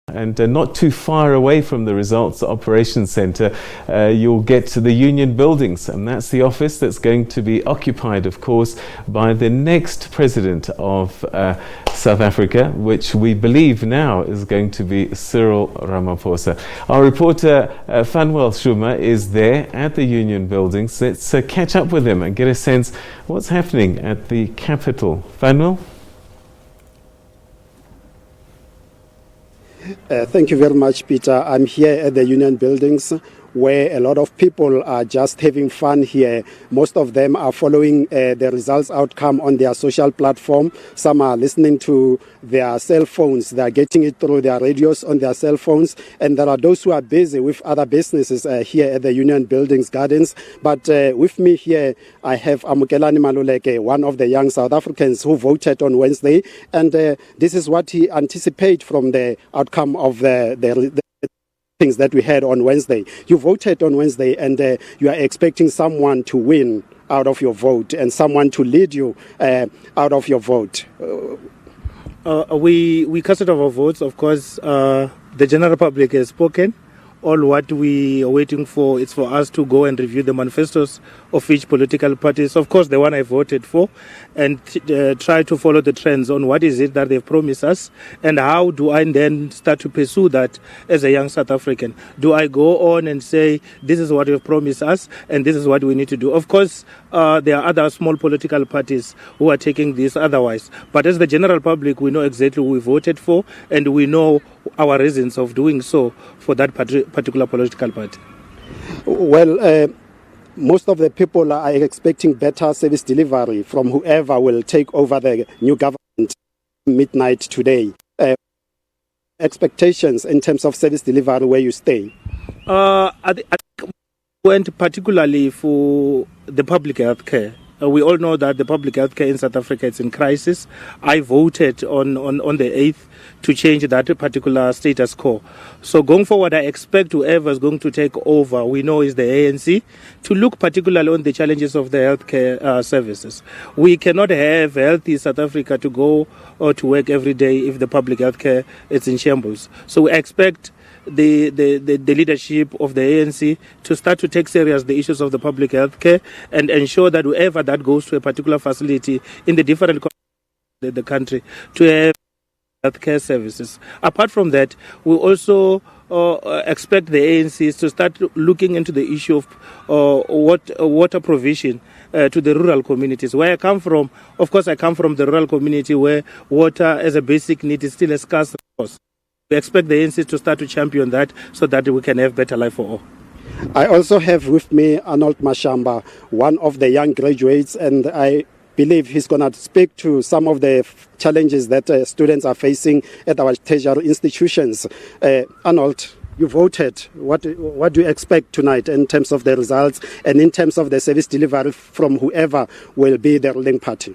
And not too far away from the Results Operations Centre, you'll get to the Union Buildings, and that's the office that's going to be occupied, of course, by the next president of South Africa, which we believe now is going to be Cyril Ramaphosa. Our reporter, Fanwell Shuma, is there at the Union Buildings. Let's catch up with him and get a sense what's happening at the capital. Fanwell? Thank you very much, Peter. I'm here at the Union Buildings, where a lot of people are just having fun here. Most of them are following the results outcome on their social platform. Some are listening to their cell phones. They are getting it through their radios on their cell phones. And there are those who are busy with other businesses here at the Union Buildings Gardens. But with me here, I have Amukelani Maluleke, one of the young South Africans who voted on Wednesday. And this is what he anticipates from the outcome of the things that we had on Wednesday. You voted on Wednesday, and you are expecting someone to win out of your vote and someone to lead you out of your vote. We casted our votes. Of course, the general public has spoken. All what we are waiting for is for us to go and review the manifestos of each political parties. Of course, the one I voted for, and try to follow the trends on what is it that they've promised us, and how do I then start to pursue that as a young South African. Do I go on and say, this is what you've promised us, and this is what we need to do? Of course, there are other small political parties who are taking this otherwise. But as the general public, we know exactly who we voted for, and we know our reasons of doing so for that particular political party. Well, most of the people are expecting better service delivery from whoever will take over the new government midnight today. Expectations in terms of service delivery where you stay? I went particularly for the public health care. We all know that the public health care in South Africa is in crisis. I voted on the 8th to change that particular status quo. So going forward, I expect whoever is going to take over, we know is the ANC, to look particularly on the challenges of the healthcare services. We cannot have healthy South Africa to go or to work every day if the public health care is in shambles. So we expect the leadership of the ANC to start to take serious the issues of the public health care and ensure that whoever that goes to a particular facility in the different the country to have healthcare services. Apart from that, we also expect the ANCs to start looking into the issue of water provision to the rural communities. Where I come from, of course, I come from the rural community where water as a basic need is still a scarce resource. We expect the ANC to start to champion that so that we can have better life for all. I also have with me Arnold Mashamba, one of the young graduates, and I believe he's going to speak to some of the challenges that students are facing at our tertiary institutions. Arnold, you voted. What do you expect tonight in terms of the results and in terms of the service delivery from whoever will be the ruling party?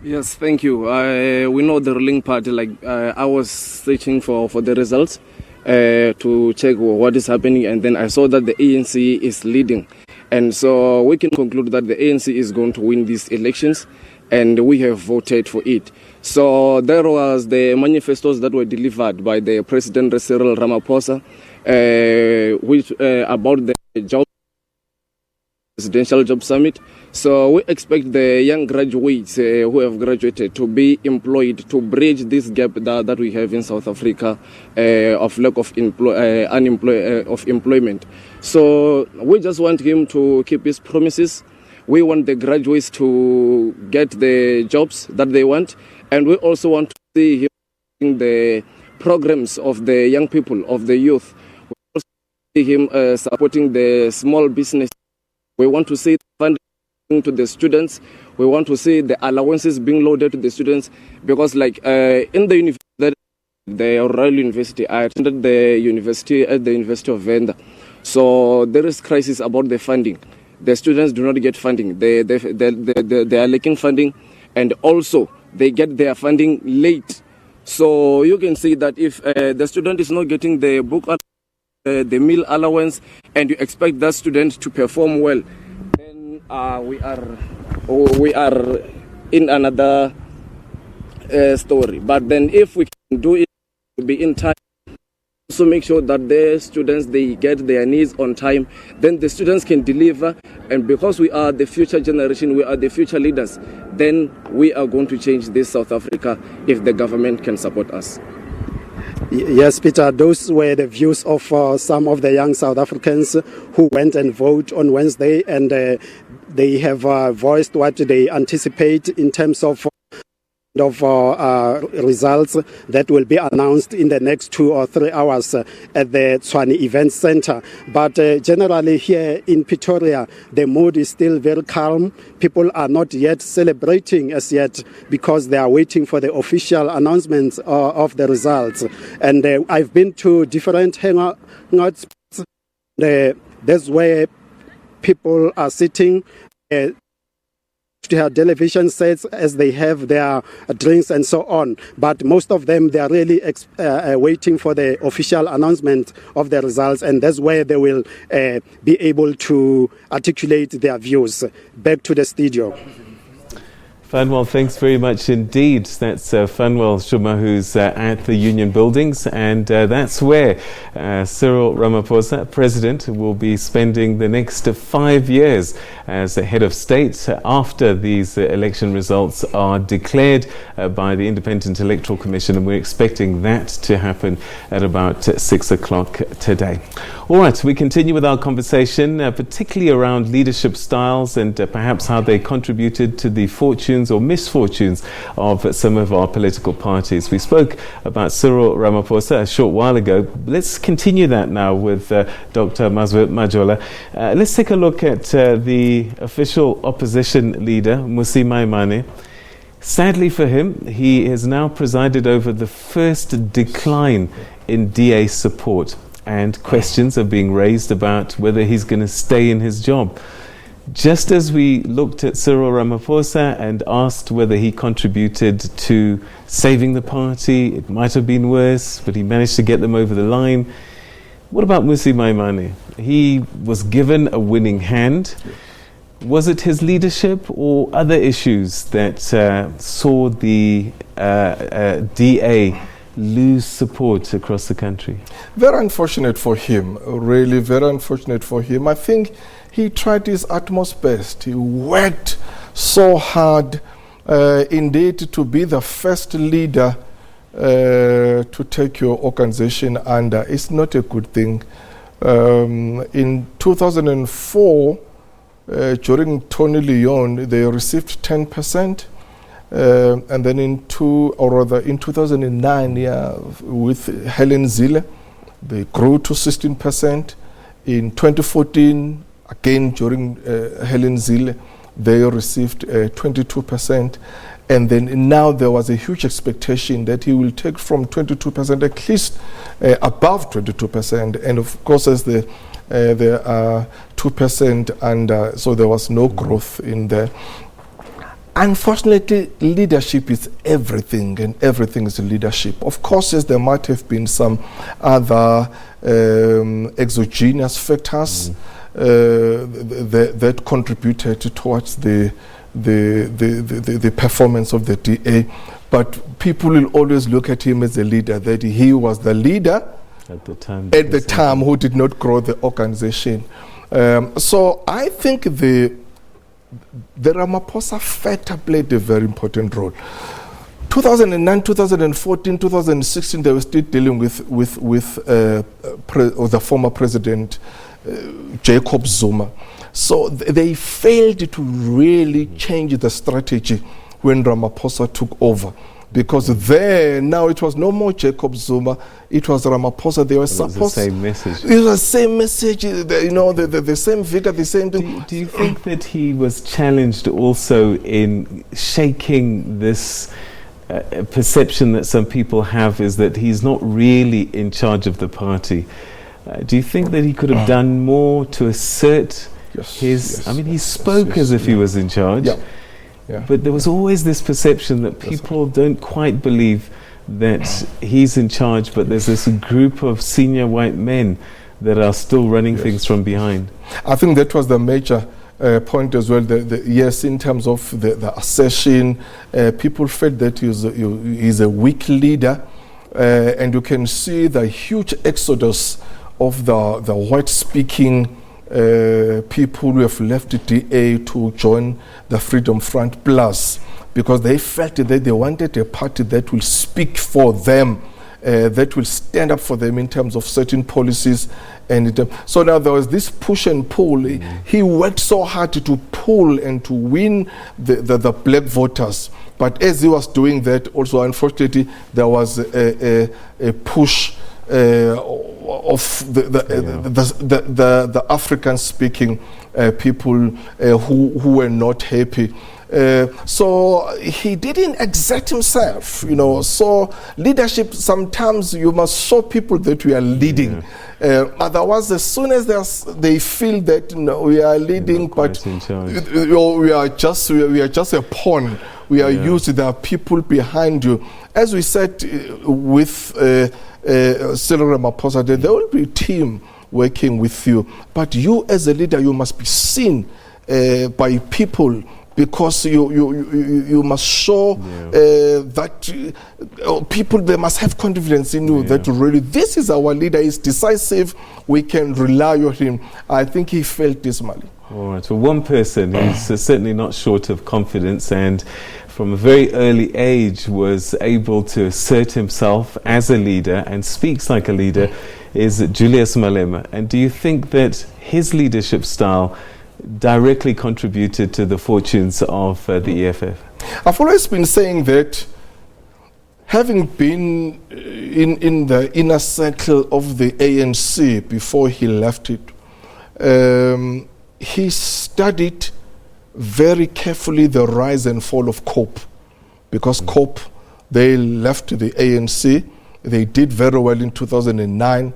Yes, thank you. We know the ruling party. I was searching for the results to check what is happening, and then I saw that the ANC is leading. And so we can conclude that the ANC is going to win these elections, and we have voted for it. So there was the manifestos that were delivered by the President Cyril Ramaphosa, which about the Presidential Job Summit. So we expect the young graduates who have graduated to be employed to bridge this gap that we have in South Africa of lack of employment. So we just want him to keep his promises. We want the graduates to get the jobs that they want, and we also want to see him in the programs of the young people, of the youth. We also see him supporting the small business. We want to see funding to the students. We want to see the allowances being loaded to the students, because in the university, the Royal University, I attended the university at the University of Venda. So there is crisis about the funding. The students do not get funding. They are lacking funding, and also they get their funding late. So you can see that if the student is not getting the book, the meal allowance, and you expect that student to perform well, then we are in another story. But then if we can do it to be in time, also make sure that their students, they get their needs on time, then the students can deliver. And because we are the future generation, we are the future leaders, then we are going to change this South Africa if the government can support us. Yes, Peter, those were the views of some of the young South Africans who went and voted on Wednesday, and they have voiced what they anticipate in terms of results that will be announced in the next 2 or 3 hours at the Tshwane Event Center. But generally here in Pretoria, the mood is still very calm. People are not yet celebrating as yet because they are waiting for the official announcements of the results. And I've been to different hangouts. That's where people are sitting to have television sets as they have their drinks and so on. But most of them, they are really waiting for the official announcement of the results, and that's where they will be able to articulate their views. Back to the studio. Fanwell, thanks very much indeed. That's Fanwell Shuma, who's at the Union Buildings, and that's where Cyril Ramaphosa, President, will be spending the next 5 years as the head of state after these election results are declared by the Independent Electoral Commission, and we're expecting that to happen at about 6 o'clock today. All right, we continue with our conversation, particularly around leadership styles and perhaps how they contributed to the fortunes or misfortunes of some of our political parties. We spoke about Cyril Ramaphosa a short while ago. Let's continue that now with Dr. Mazwe Majola. Let's take a look at the official opposition leader, Mmusi Maimane. Sadly for him, he has now presided over the first decline in DA support, and questions are being raised about whether he's going to stay in his job. Just as we looked at Cyril Ramaphosa and asked whether he contributed to saving the party, it might have been worse, but he managed to get them over the line. What about Mmusi Maimane? He was given a winning hand. Was it his leadership or other issues that saw the DA lose support across the country? Very unfortunate for him, really very unfortunate for him. I think he tried his utmost best. He worked so hard, indeed, to be the first leader to take your organization under. It's not a good thing. In 2004, during Tony Leon, they received 10%. And then in 2009, with Helen Zille, they grew to 16%. In 2014, again during Helen Zille, they received 22%. And then now there was a huge expectation that he will take from 22% at least above 22%. And of course, as there are 2%, and so there was no growth in there. Unfortunately, leadership is everything, and everything is leadership. Of course, yes, there might have been some other exogenous factors that contributed towards the performance of the DA, but people will always look at him as a leader, that he was the leader at the time who did not grow the organization. So I think the Ramaphosa factor played a very important role. 2009, 2014, 2016, they were still dealing with the former president, Jacob Zuma. So they failed to really change the strategy when Ramaphosa took over. Because now it was no more Jacob Zuma, it was Ramaphosa. They were supposed. The same message. It was the same message, the same vigor, the same thing. Do you think that he was challenged also in shaking this perception that some people have, is that he's not really in charge of the party? Do you think that he could have done more to assert his... I mean, he spoke as if he was in charge. Yeah. Yeah. But there was always this perception that people don't quite believe that he's in charge, but there's this group of senior white men that are still running things from behind. I think that was the major point as well. Yes, in terms of the assertion, people felt that he's a weak leader. and you can see the huge exodus of the white-speaking people who have left the DA to join the Freedom Front Plus, because they felt that they wanted a party that will speak for them, that will stand up for them in terms of certain policies. And so now there was this push and pull. He worked so hard to pull and to win the black voters. But as he was doing that, also unfortunately, there was a push of the African-speaking people who were not happy. So he didn't exert himself, So leadership, sometimes you must show people that we are leading. Otherwise, as soon as they feel that we are leading, but we are just a pawn. We are used. There are people behind you. As we said with Cyril Ramaphosa, there will be a team working with you. But you, as a leader, you must be seen by people, because you must show that people, they must have confidence in you, that really this is our leader, he's decisive, we can rely on him. I think he felt this, Mali. All right, well, one person who's certainly not short of confidence and from a very early age was able to assert himself as a leader and speaks like a leader is Julius Malema. And do you think that his leadership style directly contributed to the fortunes of the EFF? I've always been saying that, having been in the inner circle of the ANC before he left it, he studied very carefully the rise and fall of COPE, because COPE, they left the ANC. They did very well in 2009.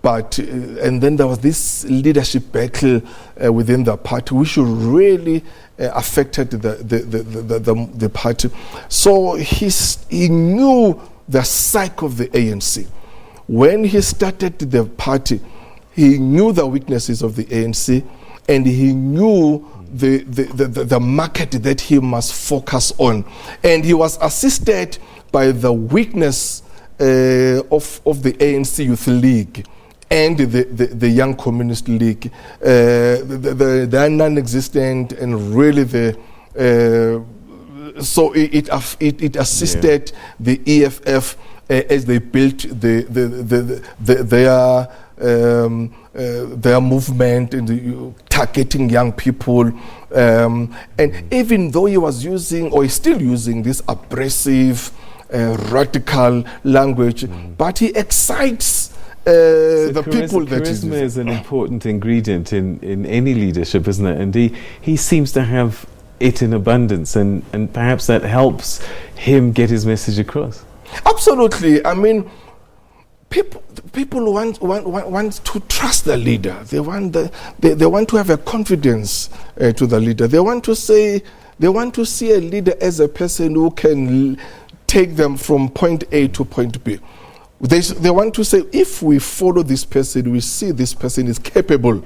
But and then there was this leadership battle within the party, which really affected the party. So he knew the psyche of the ANC. When he started the party, he knew the weaknesses of the ANC, and he knew the market that he must focus on. And he was assisted by the weakness of the ANC Youth League and the Young Communist League. They are non-existent, and really so it assisted the EFF as they built their movement and targeting young people. And even though he was using, or he's still using, this abrasive, radical language, but he excites the people that charisma is an important ingredient in any leadership, isn't it? And he seems to have it in abundance, and perhaps that helps him get his message across. Absolutely. I mean, people want to trust the leader. They want to have a confidence to the leader. They want to see a leader as a person who can take them from point A to point B. They want to say, if we follow this person, we see this person is capable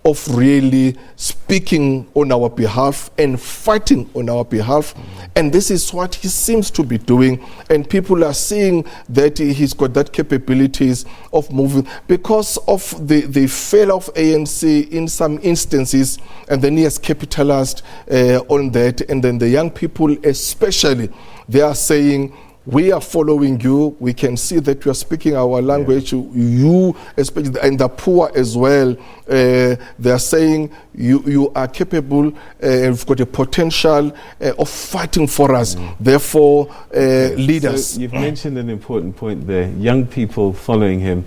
of really speaking on our behalf and fighting on our behalf. And this is what he seems to be doing. And people are seeing that he's got that capabilities of moving because of the failure of ANC in some instances. And then he has capitalized on that. And then the young people especially, they are saying, we are following you. We can see that you are speaking our language. You, especially, and the poor as well, they are saying you are capable. You've got a potential of fighting for us. Therefore, lead us. So you've mentioned an important point there. Young people following him.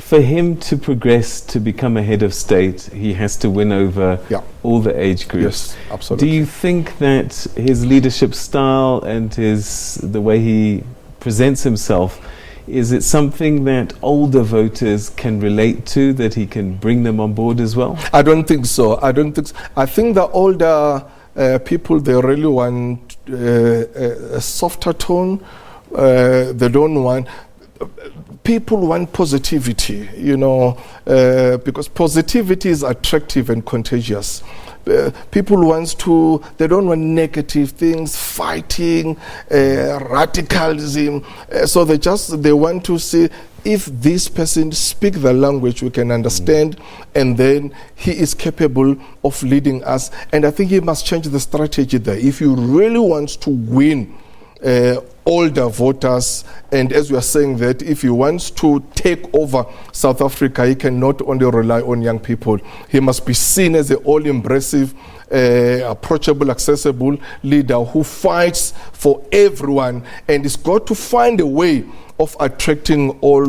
For him to progress to become a head of state, he has to win over all the age groups. Yes, absolutely. Do you think that his leadership style and the way he presents himself, is it something that older voters can relate to, that he can bring them on board as well? I don't think so. I think the older people, they really want a softer tone. They don't want... People want positivity, because positivity is attractive and contagious. people they don't want negative things, fighting, radicalism. So they want to see if this person speaks the language we can understand, and then he is capable of leading us. And I think he must change the strategy there. If you really want to win older voters, and as we are saying that if he wants to take over South Africa, he cannot only rely on young people. He must be seen as an all-embracive, approachable, accessible leader who fights for everyone, and he's got to find a way of attracting all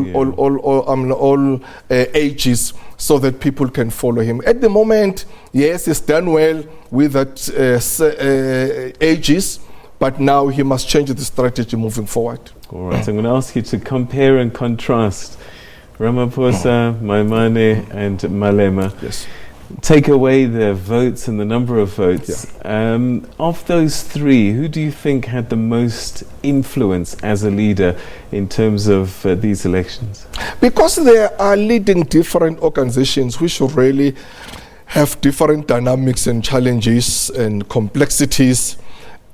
ages so that people can follow him. At the moment, yes, he's done well with that ages, but now he must change the strategy moving forward. All right, I'm going to ask you to compare and contrast Ramaphosa, Maimane, and Malema. Yes. Take away their votes and the number of votes. Yeah. Of those three, who do you think had the most influence as a leader in terms of these elections? Because they are leading different organizations which really have different dynamics and challenges and complexities.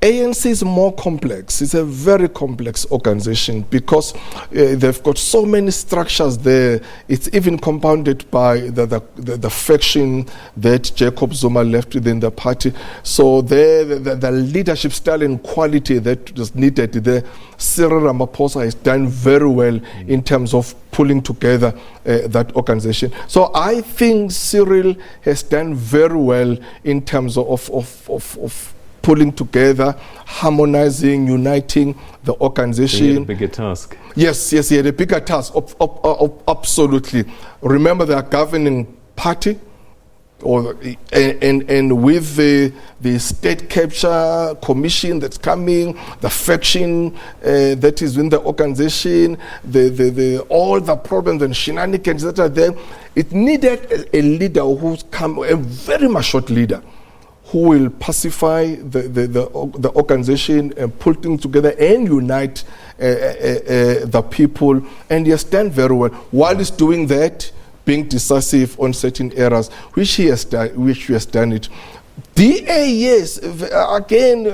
ANC is more complex. It's a very complex organization because they've got so many structures there. It's even compounded by the faction that Jacob Zuma left within the party. So the leadership style and quality that was needed there, Cyril Ramaphosa has done very well in terms of pulling together that organization. So I think Cyril has done very well in terms of pulling together, harmonizing, uniting the organization. So he had a bigger task. Yes, he had a bigger task, absolutely. Remember, the governing party, and with the state capture commission that's coming, the faction that is in the organization, all the problems and shenanigans that are there, it needed a leader a very mature leader, who will pacify the organization and pull things together and unite the people. And he has done very well. While he's doing that, being decisive on certain areas, which he has done it. DA, yes, again,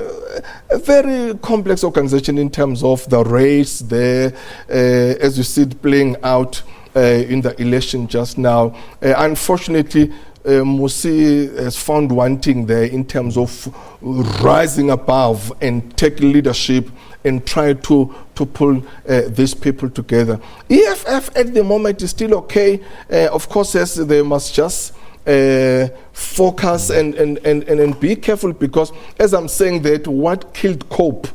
a very complex organization in terms of the race there, as you see it playing out in the election just now. Unfortunately, Musi has found wanting there in terms of rising above and take leadership and try to pull these people together. EFF at the moment is still okay. Of course, yes, they must just focus and be careful, because as I'm saying that what killed Cope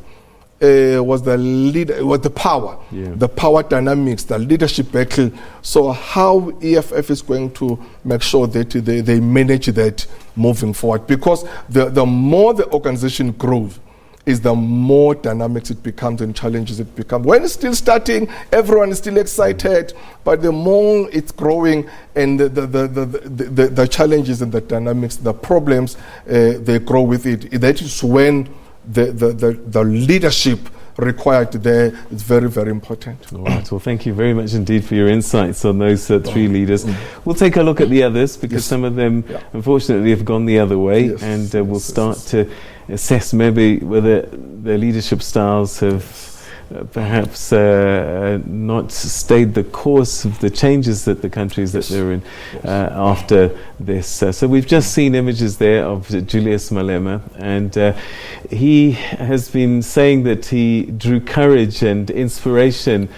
was the power, the power dynamics, the leadership battle. So how EFF is going to make sure that they manage that moving forward, because the more the organization grows, is the more dynamics it becomes and challenges it becomes. When it's still starting, everyone is still excited, but the more it's growing and the challenges and the dynamics, the problems, they grow with it. That is when the leadership required there is very, very important. All right. Well, thank you very much indeed for your insights on those three leaders. We'll take a look at the others, because some of them, unfortunately, have gone the other way, and we'll start to assess maybe whether their leadership styles have perhaps not stayed the course of the changes that the countries that they're in after this. So we've just seen images there of Julius Malema, and he has been saying that he drew courage and inspiration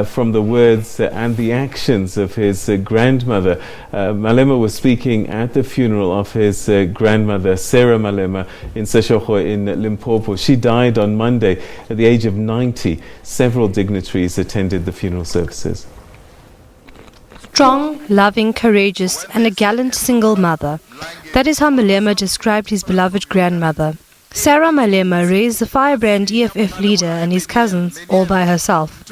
from the words and the actions of his grandmother. Malema was speaking at the funeral of his grandmother, Sarah Malema, in Seshoko in Limpopo. She died on Monday at the age of 90. Several dignitaries attended the funeral services. Strong, loving, courageous, and a gallant single mother. That is how Malema described his beloved grandmother. Sarah Malema raised the firebrand EFF leader and his cousins all by herself.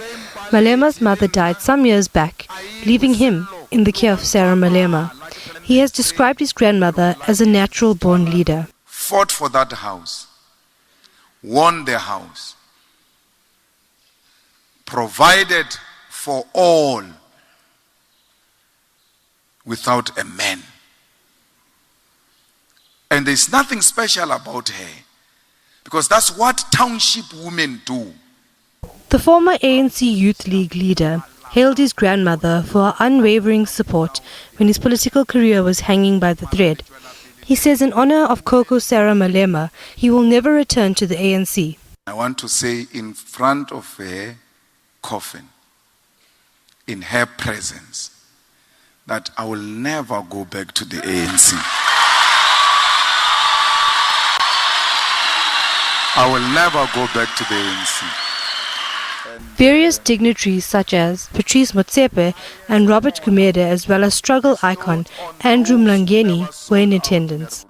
Malema's mother died some years back, leaving him in the care of Sarah Malema. He has described his grandmother as a natural-born leader. Fought for that house, won the house, provided for all without a man. And there's nothing special about her, because that's what township women do. The former ANC Youth League leader hailed his grandmother for her unwavering support when his political career was hanging by the thread. He says in honor of Coco Sarah Malema, he will never return to the ANC. I want to say in front of her coffin, in her presence, that I will never go back to the ANC. I will never go back to the ANC. Various dignitaries such as Patrice Motsepe and Robert Gumede, as well as struggle icon Andrew Mlangeni, were in attendance.